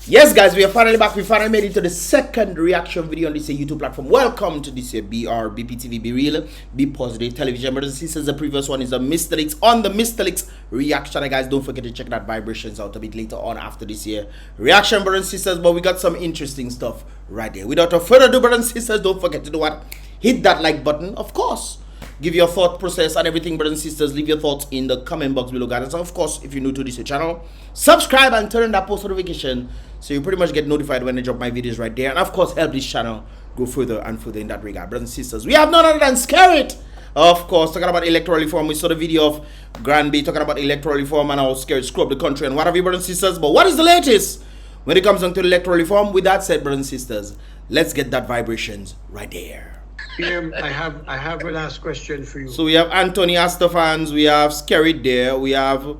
Yes, guys, we are finally back. We finally made it to the second reaction video on this YouTube platform. Welcome to this Brbptv. Be real, be positive television. Brothers and sisters, the previous one is the Mr. Leaks on the Mr. Leaks reaction. Guys, don't forget to check that vibrations out a bit later on after this year reaction, brothers and sisters. But we got some interesting stuff right there. Without further ado, brothers and sisters, don't forget to do what? Hit that like button, of course. Give your thought process and everything, brothers and sisters. Leave your thoughts in the comment box below, guys. And of course, if you're new to this channel, subscribe and turn on that post notification so you pretty much get notified when I drop my videos right there. And of course, help this channel go further and further in that regard, brothers and sisters. We have none other than Skerrit, of course, talking about electoral reform. We saw the video of Grand B talking about electoral reform and how Skerrit screw up the country and what have you, brothers and sisters. But what is the latest when it comes down to electoral reform? With that said, brothers and sisters, let's get that vibrations right there. I have a last question for you. So we have Anthony Astaphan, we have Skerrit there, we have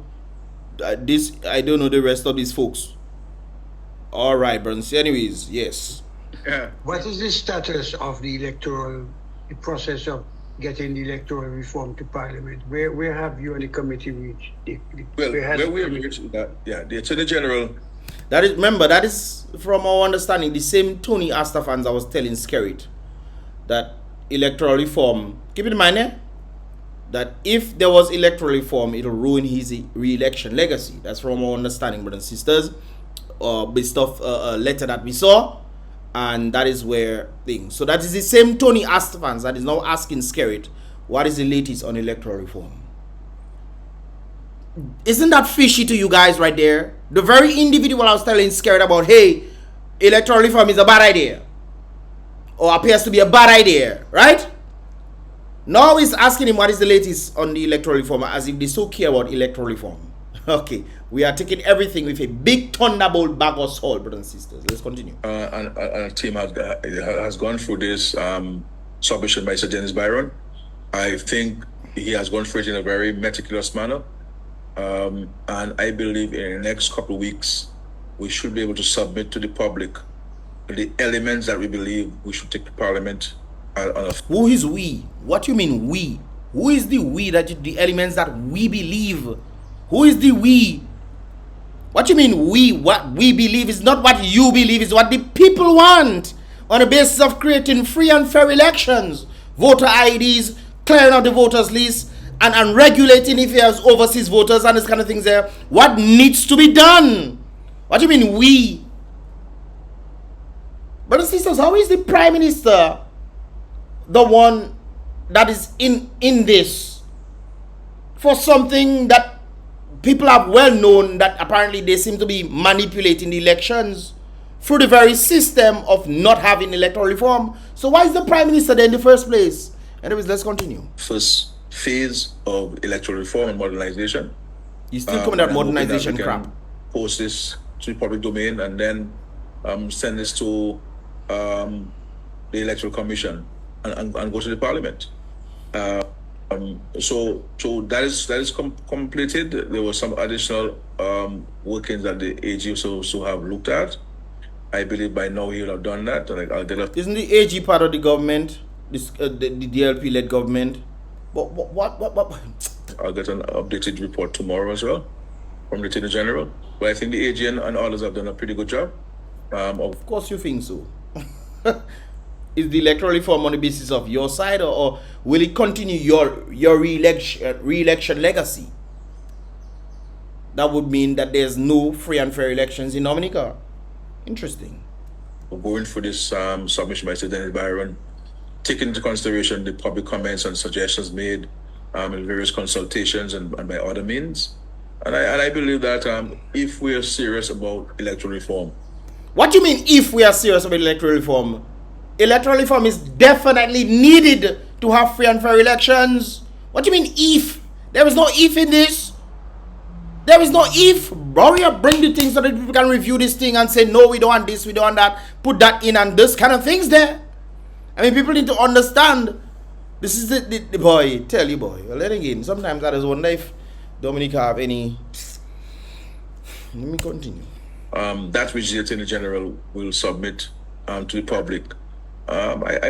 this, I don't know the rest of these folks. All right, brothers. Anyways, yes. What is the status of the process of getting the electoral reform to Parliament? Where have you and the committee reached? Where we have reached that, yeah, the Attorney General. That is, remember, that is from our understanding the same Tony Astaphan I was telling Skerrit that electoral reform, keep in mind that if there was electoral reform, it'll ruin his re-election legacy. That's from our understanding, brothers and sisters, based off a letter that we saw, and that is where things. So that is the same Tony Astaphan that is now asking Skerrit, what is the latest on electoral reform? Isn't that fishy to you guys right there? The very individual I was telling Skerrit about, hey, electoral reform is a bad idea, or appears to be a bad idea, right? Now he's asking him what is the latest on the electoral reform, as if they so care about electoral reform. Okay, we are taking everything with a big thunderbolt bag of salt, brothers and sisters. Let's continue. And a team has gone through this submission by Sir Dennis Byron. I think he has gone through it in a very meticulous manner. And I believe in the next couple of weeks, we should be able to submit to the public the elements that we believe we should take to Parliament. Who is we? What you mean we? Who is the we, that the elements that we believe? Who is the we? What you mean we? What we believe is not what you believe, is what the people want, on the basis of creating free and fair elections, voter IDs, clearing out the voters list, and regulating if there's overseas voters and this kind of things there. What needs to be done? What do you mean we? Brothers and sisters, how is the Prime Minister the one that is in this for something that people have well known that apparently they seem to be manipulating the elections through the very system of not having electoral reform? So why is the Prime Minister there in the first place? Anyways, let's continue. First phase of electoral reform and modernization. You still coming at modernization crap. Post this to the public domain and then send this to the Electoral Commission and go to the Parliament. So that is completed. There was some additional workings that the AG also have looked at. I believe by now he will have done that. Isn't the AG part of the government, the DLP-led government? What? I'll get an updated report tomorrow as well from the Attorney General. But I think the AG and others have done a pretty good job. Of course you think so. Is the electoral reform on the basis of your side, or will it continue your re-election legacy? That would mean that there's no free and fair elections in Dominica. Interesting. We're going for this submission by Sir Dennis Byron, taking into consideration the public comments and suggestions made in various consultations and by other means. And I believe that if we are serious about electoral reform. What do you mean if we are serious about electoral reform? Electoral reform is definitely needed to have free and fair elections. What do you mean if? There is no if in this. There is no if. Bro, you bring the things so that people can review this thing and say, no, we don't want this, we don't want that. Put that in and this kind of things there. I mean, people need to understand. This is the boy, tell you boy. Well, then again, sometimes I just wonder if Dominica have any. Let me continue. That which the Attorney General will submit to the public. I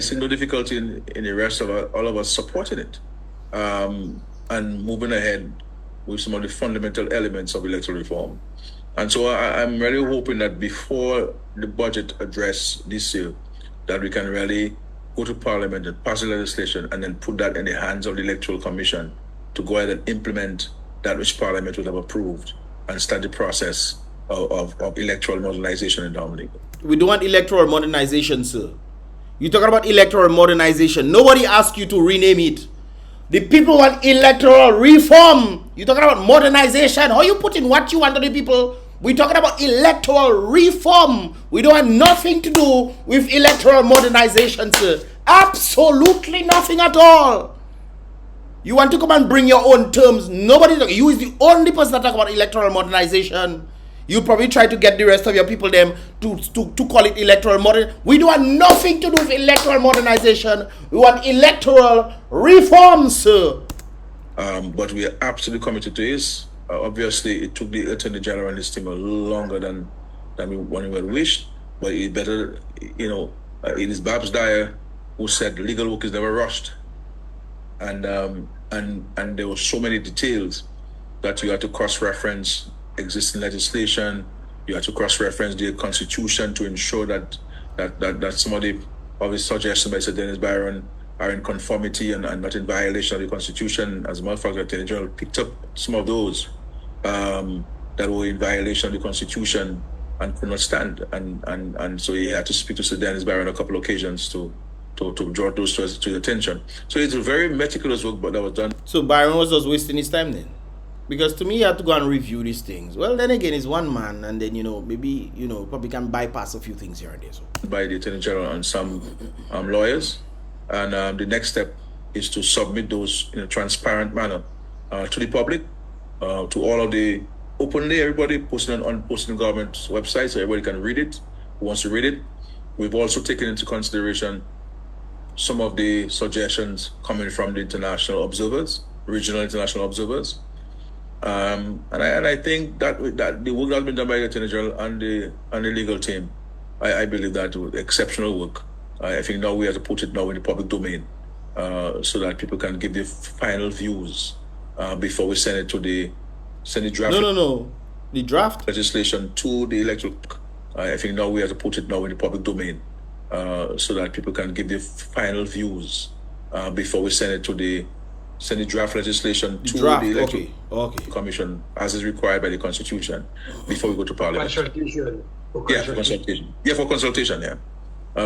see no difficulty in the rest of all of us supporting it and moving ahead with some of the fundamental elements of electoral reform. And so I'm really hoping that before the budget address this year, that we can really go to Parliament and pass the legislation and then put that in the hands of the Electoral Commission to go ahead and implement that which Parliament would have approved and start the process of electoral modernization in Dominica. We don't want electoral modernization, sir. You're talking about electoral modernization. Nobody asked you to rename it. The people want electoral reform. You're talking about modernization. How you putting what you want to the people? We're talking about electoral reform. We don't have nothing to do with electoral modernization, sir. Absolutely nothing at all. You want to come and bring your own terms. Nobody, you is the only person that talk about electoral modernization. You probably try to get the rest of your people them to call it electoral modern. We don't want nothing to do with electoral modernization. We want electoral reform, sir. But we are absolutely committed to this. Obviously, it took the Attorney General and his team a little longer than we would wished. But it better, you know, it is Babs Dyer who said legal work is never rushed. And there were so many details that you had to cross-reference existing legislation. You had to cross-reference the Constitution to ensure that some of the suggestions by Sir Dennis Byron are in conformity and not in violation of the Constitution. As a matter of fact, the Attorney General picked up some of those that were in violation of the Constitution and could not stand. And so he had to speak to Sir Dennis Byron on a couple of occasions to draw those to his attention. So it's a very meticulous work, but that was done. So Byron was just wasting his time then? Because to me, you have to go and review these things. Well, then again, it's one man, and then, you know, maybe, you know, probably can bypass a few things here and there. So. By the Attorney General and some lawyers. And the next step is to submit those in a transparent manner to the public, to all of the, openly, everybody posting on government websites so everybody can read it, who wants to read it. We've also taken into consideration some of the suggestions coming from the international observers, regional international observers. And I think that the work that's been done by the Attorney General and the legal team, I believe that was exceptional work. I think now we have to put it now in the public domain so that people can give their final views before we send it to the draft. No. The draft legislation to the electoral. I think now we have to put it now in the public domain so that people can give their final views before we send it to the draft legislation to the Electoral Commission as is required by the Constitution before we go to Parliament. Consultation. For consultation,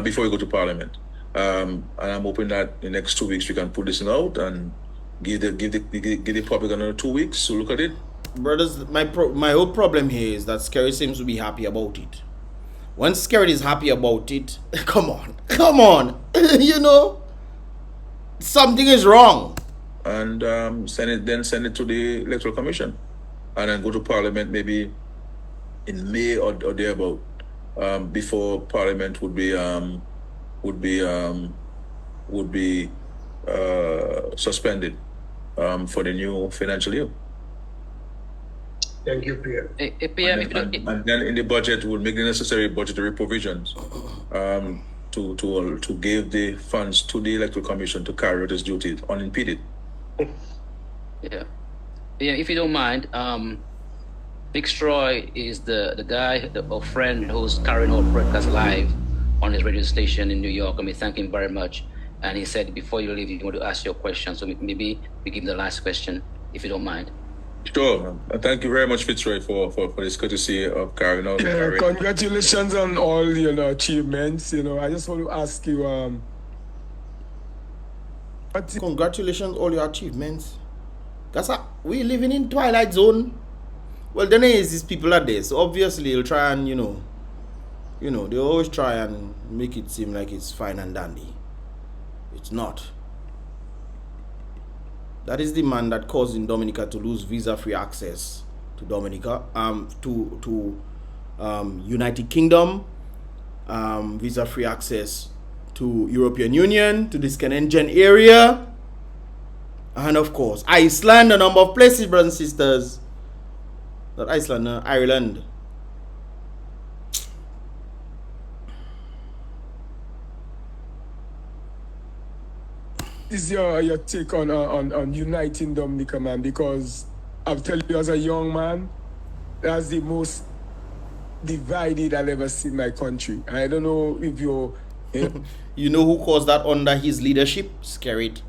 before we go to Parliament. And I'm hoping that in the next 2 weeks we can put this out and give the public another 2 weeks to look at it. Brothers, my whole problem here is that Skerrit seems to be happy about it. When Skerrit is happy about it, come on, you know, something is wrong. And send it to the Electoral Commission, and then go to Parliament maybe in May or thereabout, before Parliament would be suspended for the new financial year. Thank you, Pierre. And then in the budget, we'll make the necessary budgetary provisions to give the funds to the Electoral Commission to carry out its duties unimpeded. Yeah, if you don't mind, Big Stroy is the guy, a friend who's carrying out broadcast live on his radio station in New York, and we thank him very much. And he said before you leave, you want to ask your question, so maybe we give him the last question, if you don't mind. Sure. Thank you very much, Fitzroy, for this courtesy of carrying out. Congratulations on all achievements. I just want to ask you. Congratulations all your achievements. We living in Twilight Zone. Well, then is these people are there, so obviously they'll try and they always try and make it seem like it's fine and dandy. It's not. That is the man that caused in Dominica to lose visa-free access to Dominica, to United Kingdom, visa-free access to European Union, to the Scandinavian area, and of course Iceland, a number of places, brothers and sisters. Not Iceland, Ireland. Is your take on uniting Dominica, man? Because I'll tell you, as a young man, that's the most divided I've ever seen my country. I don't know if you're... You know who caused that under his leadership? Skerrit.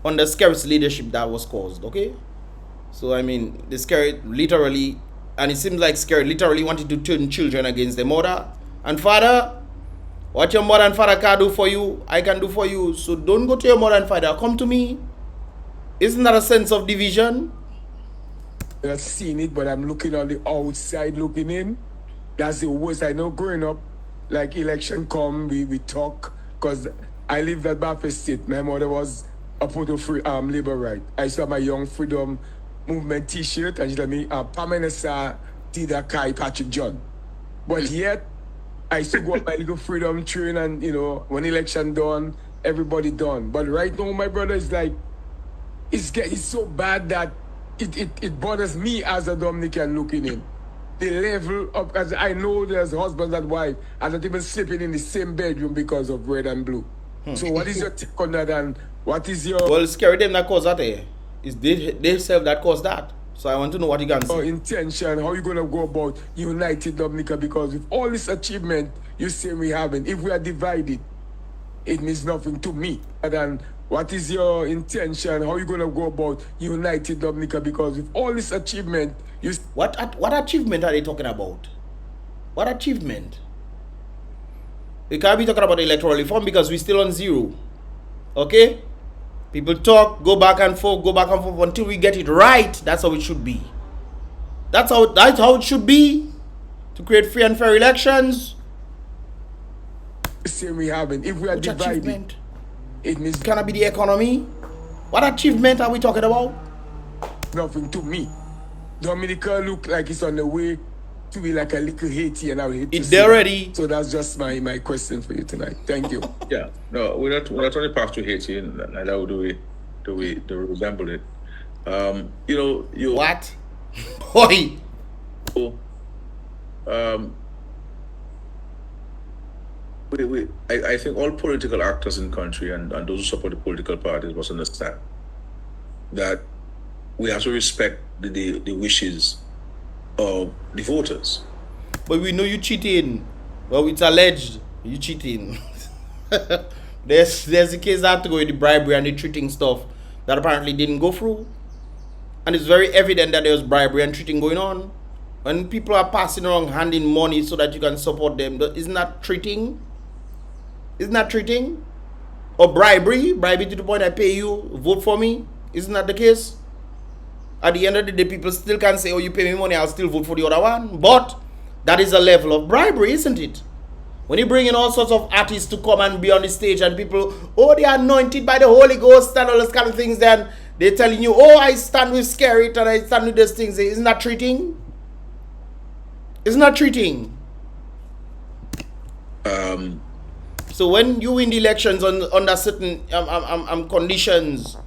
Under Skerrit's leadership, that was caused, okay? So, I mean, the Skerrit literally, and it seems like Skerrit literally wanted to turn children against their mother and father. What your mother and father can do for you, I can do for you. So don't go to your mother and father, come to me. Isn't that a sense of division? I've seen it, but I'm looking on the outside looking in. That's the worst. I know growing up, like election come, we talk, because I lived at Brbptv State. My mother was a photo free labor right. I saw my Young Freedom Movement t-shirt, and she told me, Pamenesa Tida Kai Patrick John. But yet, I still go up my little freedom train, and you know, when election done, everybody done. But right now, my brother is like, it's so bad that it bothers me as a Dominican looking in. The level of, as I know there's husbands and wives, and not even sleeping in the same bedroom because of red and blue. So what is your take on that, and what is your... Well, Skerrit them that caused that, It's they self that caused that. So I want to know what you can say. Intention, how you going to go about united Dominica, because with all this achievement you say we haven't, if we are divided, it means nothing to me. And what is your intention, how you going to go about united Dominica, because with all this achievement you... What achievement are they talking about? What achievement? We can't be talking about electoral reform because we're still on zero. Okay? People talk, go back and forth until we get it right. That's how it should be. That's how it should be. To create free and fair elections. Say we haven't. If we are Which divided, achievement? it means Can it be the economy? What achievement are we talking about? nothing to me. Dominica look like it's on the way to be like a little Haiti, and I will hate to It's see there that. already. So that's just my question for you tonight. Thank you. Yeah, no, we're not only path to Haiti, and neither do we resemble it. You know, What? Boy. I think all political actors in the country and those who support the political parties must understand that we have to respect the wishes of the voters. But we know you cheating. Well, it's alleged you cheating. there's a case that have to go with the bribery and the treating stuff that apparently didn't go through. And it's very evident that there was bribery and treating going on. When people are passing around handing money so that you can support them, isn't that treating? Isn't that treating? Or bribery? Bribery to the point I pay you, vote for me? Isn't that the case? At the end of the day, people still can say, oh, you pay me money, I'll still vote for the other one. But that is a level of bribery, isn't it? When you bring in all sorts of artists to come and be on the stage and people, oh, they are anointed by the Holy Ghost and all those kind of things, then they're telling you, oh, I stand with Skerrit and I stand with those things. Isn't that treating? Isn't that treating? So when you win the elections under certain conditions,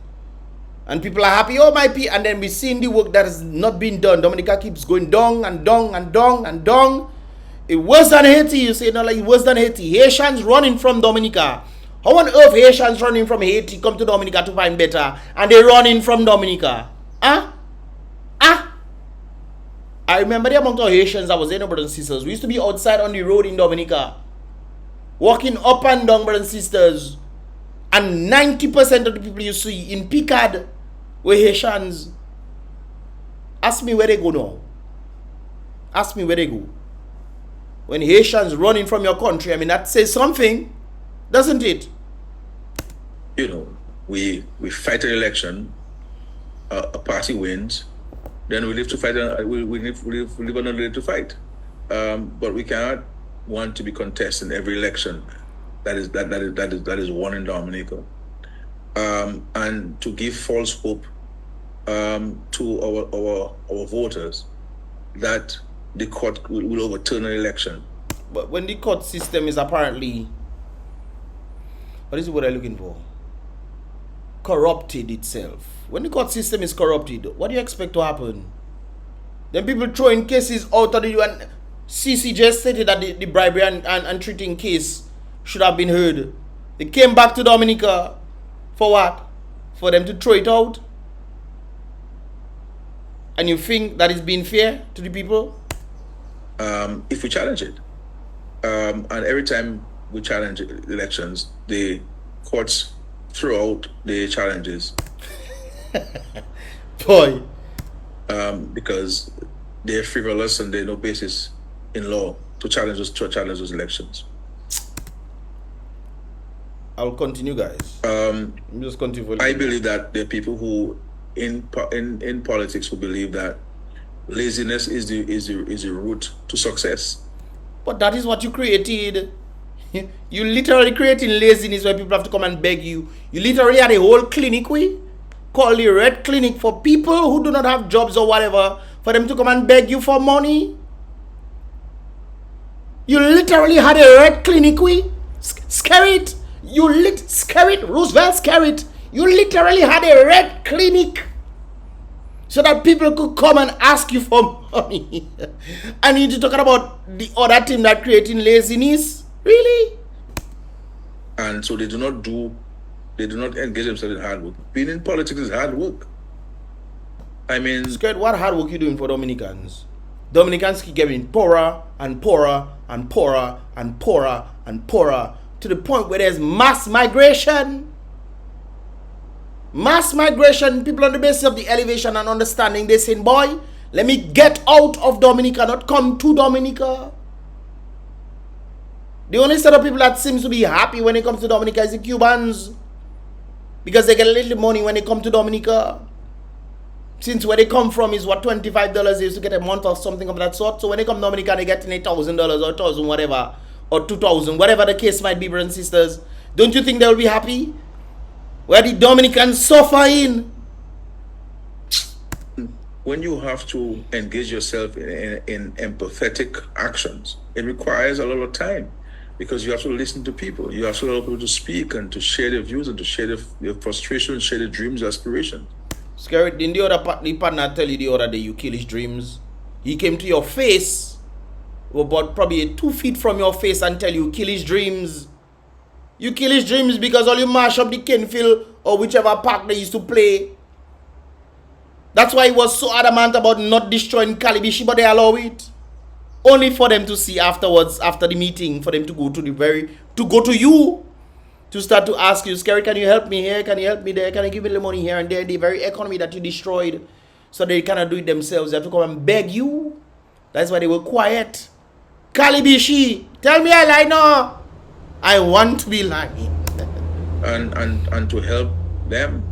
and people are happy, oh my people, and then we see the work that has not been done. Dominica keeps going down and down and down and down. It worse than Haiti. You say, no, like worse than Haiti. Haitians running from Dominica. How on earth Haitians running from Haiti come to Dominica to find better, and they running from Dominica? Huh? I remember the amount of Haitians that was there, brothers and sisters. We used to be outside on the road in Dominica, walking up and down, brothers and sisters, and 90% of the people you see in Picard were Haitians. Ask me where they go now. Ask me where they go. When Haitians running from your country, I mean, that says something, doesn't it? You know, we fight an election, a party wins, then we live to fight. We live another day to fight. But we cannot want to be contesting every election that is won in Dominica, and to give false hope to our voters that the court will overturn an election. But when the court system is apparently, what is the word I'm looking for? Corrupted itself. When the court system is corrupted, what do you expect to happen? Then people throwing cases out of the... And CC just stated that the bribery and treating case should have been heard. They came back to Dominica for what? For them to throw it out? And you think that is being fair to the people? if we challenge it. And every time we challenge elections, the courts throw out the challenges. Boy. Because they're frivolous and there's no basis in law to challenge those elections. I'll continue, guys. Just continue. I believe that there are people who in politics who believe that laziness is the route to success. But that is what you created. You literally creating laziness where people have to come and beg you. You literally had a whole clinic called the Red Clinic for people who do not have jobs or whatever, for them to come and beg you for money. You literally had a Red Clinic Skerrit. Skerrit, Roosevelt Skerrit. You literally had a Red Clinic so that people could come and ask you for money. And you're talking about the other team that creating laziness? Really? And so they do not engage themselves in hard work. Being in politics is hard work. I mean, Skerrit, what hard work you doing for Dominicans? Dominicans keep getting poorer and poorer and poorer and poorer and poorer to the point where there's mass migration. Mass migration, people on the basis of the elevation and understanding, they saying, boy, let me get out of Dominica, not come to Dominica. The only set of people that seems to be happy when it comes to Dominica is the Cubans. Because they get a little money when they come to Dominica. Since where they come from is what, $25 they used to get a month or something of that sort. So when they come to Dominica, they get $8,000 or $1,000 whatever, or $2,000, whatever the case might be, brothers and sisters. Don't you think they will be happy? Where the Dominicans suffer in. When you have to engage yourself in empathetic actions, it requires a lot of time because you have to listen to people. You have to allow people to speak and to share their views and to share their frustrations, share their dreams, aspirations. Skerrit, didn't the partner tell you the other day you kill his dreams? He came to your face, about probably 2 feet from your face, and tell you kill his dreams. You kill his dreams because all you mash up the Kenfield or whichever park they used to play. That's why he was so adamant about not destroying Calibishi, but they allow it. Only for them to see afterwards, after the meeting, for them to go to you, to start to ask you, Skerrit, can you help me here? Can you help me there? Can you give me the money here and there? The very economy that you destroyed. So they cannot do it themselves. They have to come and beg you. That's why they were quiet. Calibishi, tell me I lie now. I want to be lying. and to help them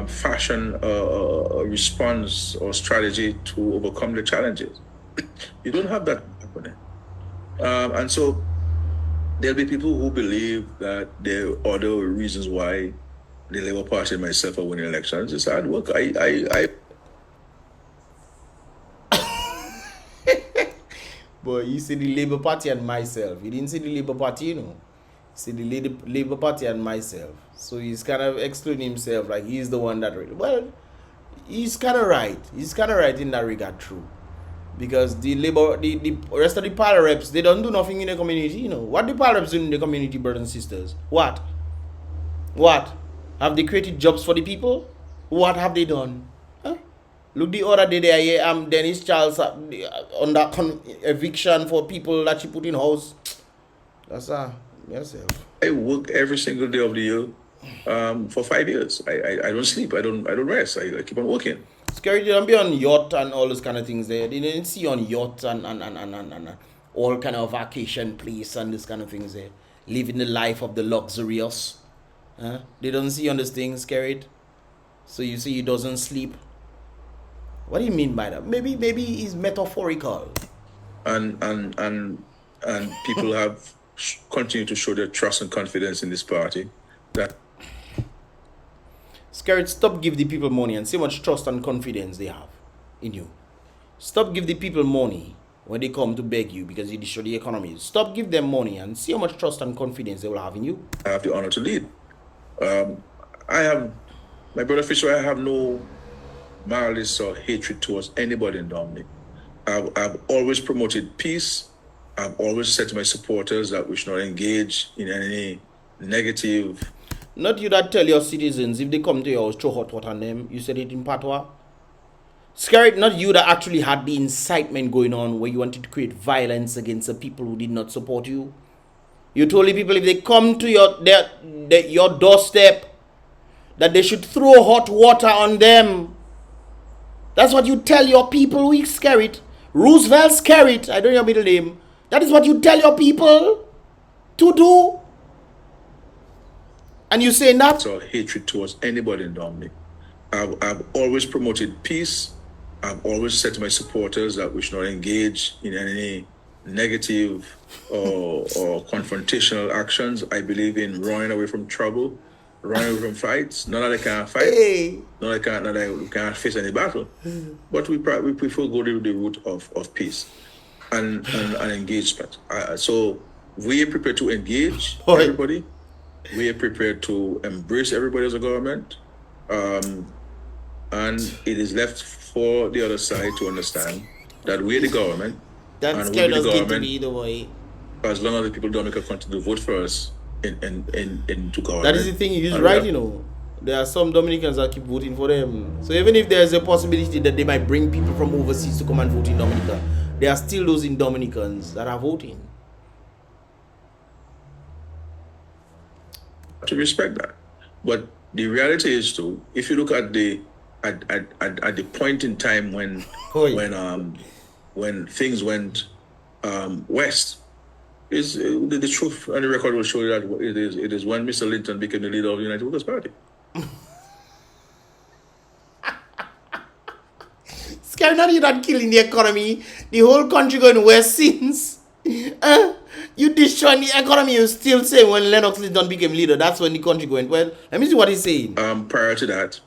fashion a response or strategy to overcome the challenges. You don't have that happening. And so there'll be people who believe that there are other reasons why the Labour Party and myself are winning elections. It's hard work. Boy, you see the Labour Party and myself. You didn't see the Labour Party, you know. You see the Labour Party and myself. So he's kind of excluding himself like he's the one that... Well, he's kind of right. He's kind of right in that regard, true. Because the rest of the power reps, they don't do nothing in the community, you know. What the power reps do in the community, brothers and sisters? What? Have they created jobs for the people? What have they done? Huh? Look, the other day there, Dennis Charles on that eviction for people that she put in house. That's yourself. I work every single day of the year for 5 years. I don't sleep. I don't rest. I keep on working. Skerrit, you don't be on yacht and all those kind of things there. They didn't see you on yacht and all kind of vacation place and this kind of things there. Living the life of the luxurious. They don't see you on this thing, Skerrit. So you say he doesn't sleep. What do you mean by that? Maybe he's metaphorical. And people have continued to show their trust and confidence in this party. That Skerrit, stop give the people money and see how much trust and confidence they have in you. Stop give the people money when they come to beg you because you destroy the economy. Stop give them money and see how much trust and confidence they will have in you. I have the honor to lead. My brother Fisher, I have no malice or hatred towards anybody in Dominic. I've always promoted peace. I've always said to my supporters that we should not engage in any negative. Not you that tell your citizens if they come to your house, throw hot water on them. You said it in patois. Skerrit, not you that actually had the incitement going on where you wanted to create violence against the people who did not support you. You told the people if they come to your doorstep that they should throw hot water on them. That's what you tell your people, we Skerrit. Roosevelt Skerrit, I don't know your middle name. That is what you tell your people to do. And you say that? So hatred towards anybody in Dominic. I've always promoted peace. I've always said to my supporters that we should not engage in any negative or confrontational actions. I believe in running away from trouble, running away from fights. Not that I can't fight, not that we can't face any battle, but we prefer go to the route of peace and engagement. So we are prepared to engage everybody. We are prepared to embrace everybody as a government. And it is left for the other side to understand that we're the government. That's scared us get to be either way. As long as the people don't continue to vote for us into government. That is the thing, he's right, you know. There are some Dominicans that keep voting for them. So even if there's a possibility that they might bring people from overseas to come and vote in Dominica, there are still those in Dominicans that are voting. To respect that. But the reality is too, if you look at the point in time when things went west, is the truth and the record will show you that it is when Mr. Linton became the leader of the United Workers' Party. Skerrit, not you not killing the economy. The whole country going west since. You destroying the economy, you still say when Lennox Linton became leader, that's when the country went well. Let me see what he's saying. Prior to that,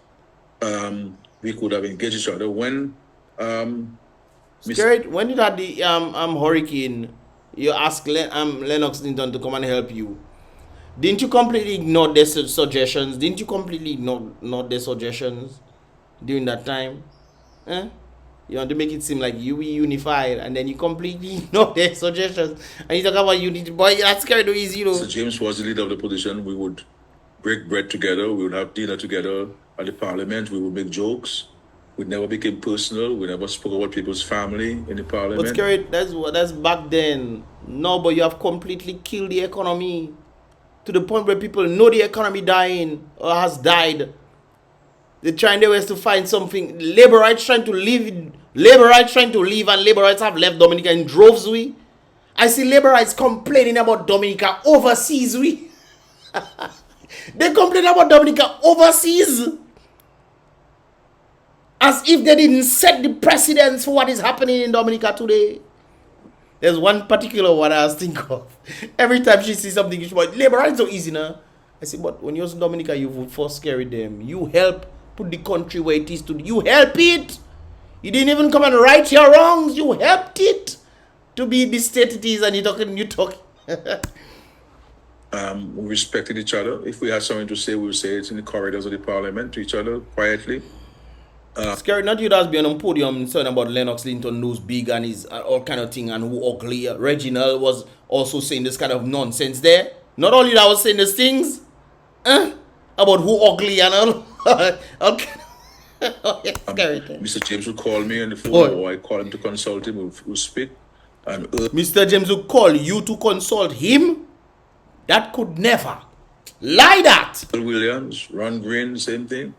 we could have engaged each other when Skerrit, when you had the hurricane, you asked Lennox Linton to come and help you. Didn't you completely ignore their suggestions? Didn't you completely ignore their suggestions during that time? You want to make it seem like you were unified, and then you completely ignore their suggestions. And you talk about unity. Boy, that's Skerrit easy, you know. So James was the leader of the opposition. We would break bread together. We would have dinner together at the parliament. We would make jokes. We never became personal. We never spoke about people's family in the parliament. But Skerrit, that's back then. No, but you have completely killed the economy to the point where people know the economy dying or has died. They're trying their ways to find something. Labor rights trying to leave, and labor rights have left Dominica in droves. I see labor rights complaining about Dominica overseas. They complain about Dominica overseas. As if they didn't set the precedence for what is happening in Dominica today. There's one particular one I was thinking of. Every time she sees something, she's like, labor rights so easy now. I say, but when you're in Dominica, you vote for Skerrit them. You help put the country where it is today. You help it. You didn't even come and right your wrongs. You helped it to be the state it is, and you talk. We respected each other. If we had something to say, we would say it in the corridors of the parliament to each other quietly. Skerrit, not you that's been on podium saying about Lennox Linton who's big and is all kind of thing and who ugly. Reginald was also saying this kind of nonsense there. Not only that was saying these things about who ugly and all. Okay. Mr. James would call me on the phone, or I call him to consult him. We'll speak. And Mr. James would call you to consult him? That could never. Lie that. Williams, Ron Green, same thing.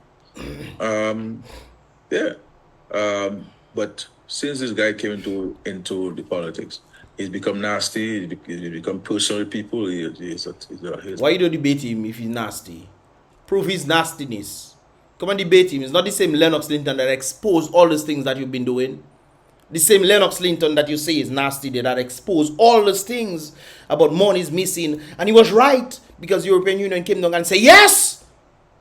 But since this guy came into the politics, he's become nasty. He's become personal with people. Why you don't debate him if he's nasty? Prove his nastiness. Come and debate him. It's not the same Lennox Linton that exposed all those things that you've been doing. The same Lennox Linton that you say is nasty that exposed all those things about money's missing. And he was right, because the European Union came down and said, yes!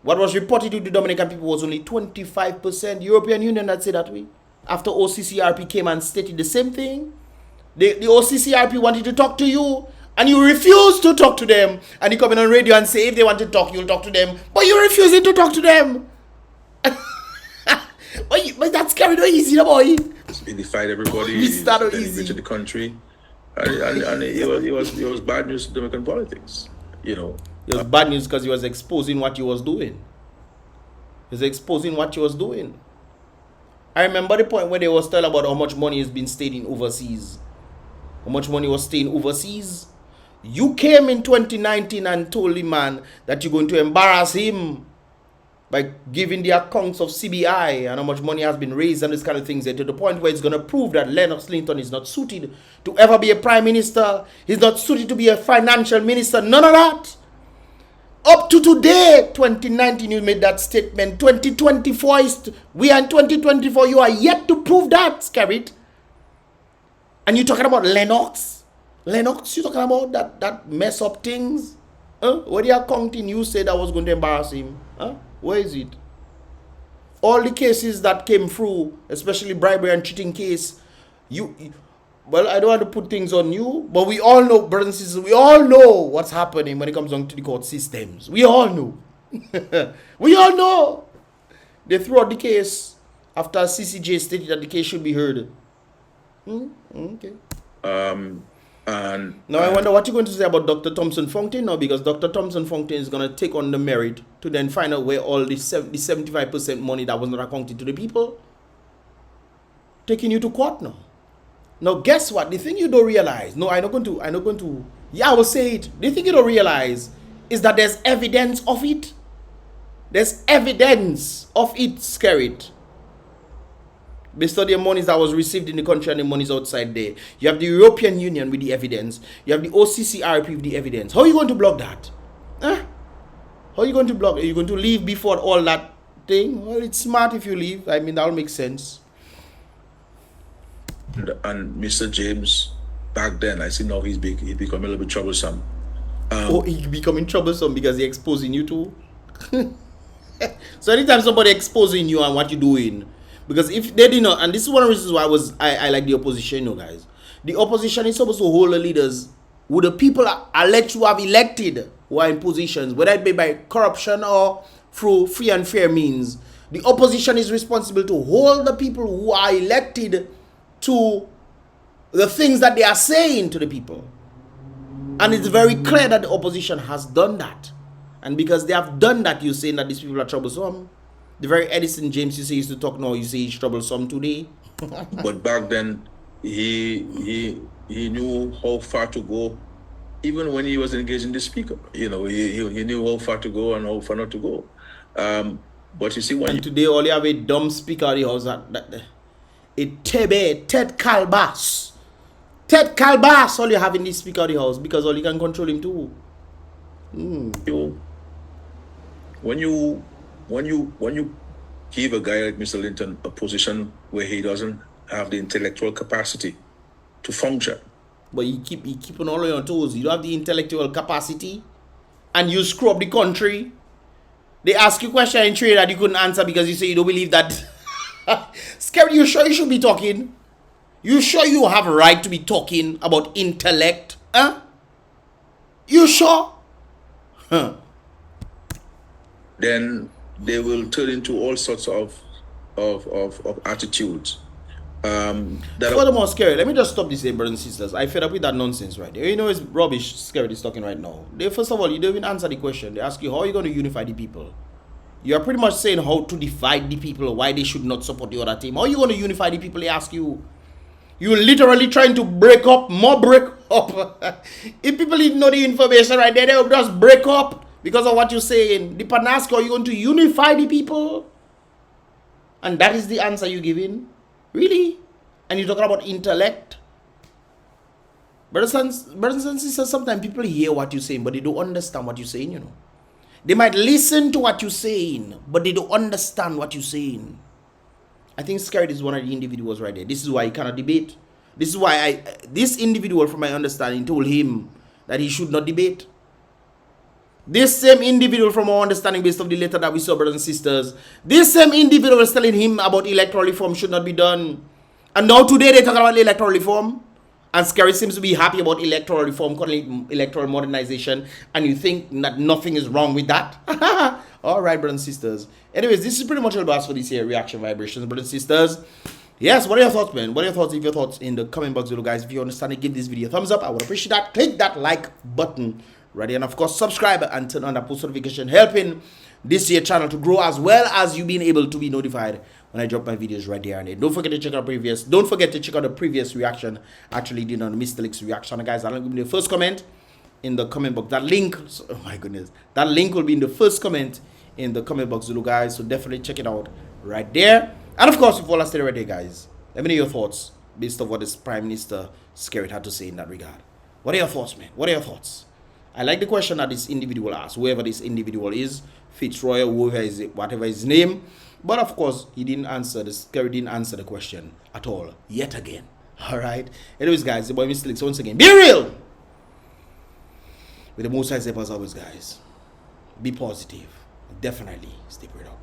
What was reported to the Dominican people was only 25%. European Union that said that way. After OCCRP came and stated the same thing. The OCCRP wanted to talk to you, and you refused to talk to them. And you come in on radio and say if they want to talk, you'll talk to them. But you're refusing to talk to them. But that's carried away easy, boy. He defied everybody. He denigrated the country. And it was bad news to Dominican politics. You know. It was bad news because he was exposing what he was doing. He was exposing what he was doing. I remember the point where they was telling about how much money has been staying overseas. How much money was staying overseas. You came in 2019 and told the man that you're going to embarrass him by giving the accounts of CBI and how much money has been raised and this kind of things, to the point where it's going to prove that Lennox Linton is not suited to ever be a prime minister. He's not suited to be a financial minister. None of that. Up to today, 2019, you made that statement. 2024 we are in 2024. You are yet to prove that, Skerrit. And you're talking about Lennox. Lennox, you're talking about that mess up things. Where the accounting you said I was going to embarrass him. Where is it? All the cases that came through, especially bribery and cheating case, well, I don't want to put things on you, but we all know, brothers and sisters, we all know what's happening when it comes down to the court systems. We all know. We all know. They threw out the case after CCJ stated that the case should be heard. Okay. Now I wonder what you're going to say about Dr. Thompson Fontaine now, because Dr. Thompson Fontaine is going to take on the merit to then find out where all the 75% money that was not accounted to the people, taking you to court now. Now guess what? The thing you don't realize, no, I'm not going to, yeah, I will say it. The thing you don't realize is that there's evidence of it. There's evidence of it, Skerrit. Based on the monies that was received in the country and the monies outside there. You have the European Union with the evidence. You have the OCCRP with the evidence. How are you going to block that? How are you going to block it? Are you going to leave before all that thing? Well, it's smart if you leave. I mean, that'll make sense. And Mr. James, back then, I see now he become a little bit troublesome. He's becoming troublesome because he's exposing you too? So anytime somebody exposing you and what you're doing, because if they did not, and this is one of the reasons why I like the opposition, guys. The opposition is supposed to hold the leaders who the people are alleged to have elected who are in positions, whether it be by corruption or through free and fair means. The opposition is responsible to hold the people who are elected to the things that they are saying to the people. And it's very clear that the opposition has done that. And because they have done that, you're saying that these people are troublesome. The very Edison James you say used to talk now, you say he's troublesome today. But back then, he knew how far to go, even when he was engaged in the speaker. You know, he knew how far to go and how far not to go. But you see, when today all you have a dumb speaker at the house, Ted Kalbas. Ted Kalbas, all you have in this speaker at the house, because all you can control him too. When you give a guy like Mr. Linton a position where he doesn't have the intellectual capacity to function, but you keep on all on your toes, you don't have the intellectual capacity, and you screw up the country. They ask you a question in trade that you couldn't answer because you say you don't believe that. Skerrit, you sure you should be talking? You sure you have a right to be talking about intellect? You sure? Then they will turn into all sorts of attitudes. Furthermore, Skerrit, let me just stop this here, brothers and sisters. I fed up with that nonsense right there. You know it's rubbish Skerrit is talking right now. First of all, you don't even answer the question. They ask you, how are you going to unify the people? You are pretty much saying how to divide the people, why they should not support the other team. How are you going to unify the people, they ask you? You're literally trying to break up. If people didn't know the information right there, they will just break up because of what you're saying. The Panaska, are you going to unify the people? And that is the answer you're giving? Really? And you're talking about intellect? Brothers and sisters, sometimes people hear what you're saying, but they don't understand what you're saying, you know. They might listen to what you're saying, but they don't understand what you're saying. I think Skerrit is one of the individuals right there. This is why he cannot debate. This is why this individual, from my understanding, told him that he should not debate. This same individual, from our understanding based on the letter that we saw, brothers and sisters, this same individual was telling him about electoral reform should not be done. And now today they're talking about electoral reform. And Skerrit seems to be happy about electoral reform, calling it electoral modernization. And you think that nothing is wrong with that? All right, brothers and sisters. Anyways, this is pretty much all about for this here reaction vibrations, brothers and sisters. Yes, what are your thoughts, man? What are your thoughts? Leave your thoughts in the comment box below, guys. If you understand it, give this video a thumbs up. I would appreciate that. Click that like button right here. And of course, subscribe and turn on that post notification, helping this here channel to grow, as well as you being able to be notified when I drop my videos right there. And don't forget to check out the previous reaction I actually did on Mr. Leaks reaction. Guys, I'll give you the first comment in the comment box. That link, oh my goodness, that link will be in the first comment in the comment box, Zulu guys. So definitely check it out right there. And of course, if all I stay right there, guys, let me know your thoughts based on what this Prime Minister Skerrit had to say in that regard. What are your thoughts, man? What are your thoughts? I like the question that this individual asked, whoever this individual is, Fitzroy, whoever is it, whatever his name. But of course, he didn't answer. The Skerrit didn't answer the question at all, yet again. All right. Anyways, guys, the boy Mr. Leaks once again. Be real. With the most high step as always, guys. Be positive. Definitely stay prayed up.